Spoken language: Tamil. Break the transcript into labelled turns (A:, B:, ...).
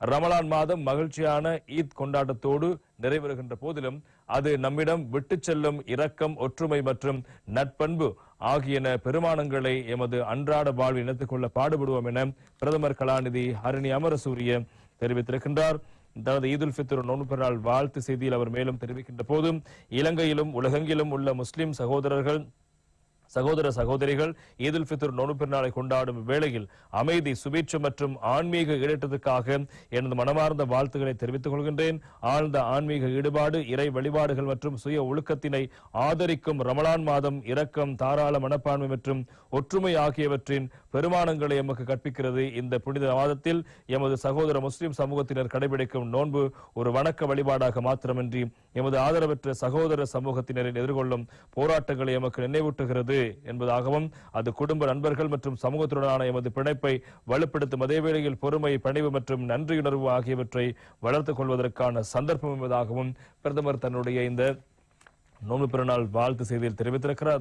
A: ரமலான் மாதம் மகிழ்ச்சியான ஈத் கொண்டாட்டத்தோடு நிறைவேறுகின்ற போதிலும் அது நம்மிடம் விட்டுச் செல்லும் இரக்கம், ஒற்றுமை மற்றும் நட்பண்பு ஆகியன பெருமானங்களை எமது அன்றாட வாழ்வில் இணைத்துக் கொள்ள பாடுபடுவோம் என பிரதமர் கலாநிதி ஹரிணி அமரசூரிய தெரிவித்திருக்கின்றார். தனது ஈதுல் ஃபித்ர் நோன்பு பெருநாள் வாழ்த்து செய்தியில் அவர் மேலும் தெரிவிக்கின்ற போதும் இலங்கையிலும் உலகெங்கிலும் உள்ள முஸ்லிம் சகோதர சகோதரிகள் ஈதுல் ஃபித்ர் நோன்பு பெருநாளை கொண்டாடும் வேளையில் அமைதி, சுபீட்சம் மற்றும் ஆன்மீக ஈடேற்றத்துக்காக எனது மனமார்ந்த வாழ்த்துக்களை தெரிவித்துக் கொள்கின்றேன். ஆழ்ந்த ஆன்மீக ஈடுபாடு, இறை வழிபாடுகள் மற்றும் சுய ஒழுக்கத்தினை ஆதரிக்கும் ரமலான் மாதம் இரக்கம், தாராள மனப்பான்மை மற்றும் ஒற்றுமை ஆகியவற்றின் பெருமானங்களை எமக்கு கற்பிக்கிறது. இந்த புனித மாதத்தில் எமது சகோதர முஸ்லிம் சமூகத்தினர் கடைபிடிக்கும் நோன்பு ஒரு வணக்க வழிபாடாக மாத்திரமின்றி எமது ஆதரவற்ற சகோதர சமூகத்தினரின் எதிர்கொள்ளும் போராட்டங்களை எமக்கு நினைவூட்டுகிறது என்பதாகவும், அது குடும்ப, நண்பர்கள் மற்றும் சமூகத்துடனான எமது பிணைப்பை வலுப்படுத்தும் அதே வேளையில் பொறுமை, பணிவு மற்றும் நன்றியுணர்வு ஆகியவற்றை வளர்த்துக் கொள்வதற்கான சந்தர்ப்பம் என்பதாகவும் பிரதமர் தன்னுடைய இந்த நோன்பு பெருநாள் வாழ்த்து செய்தியில் தெரிவித்திருக்கிறார்.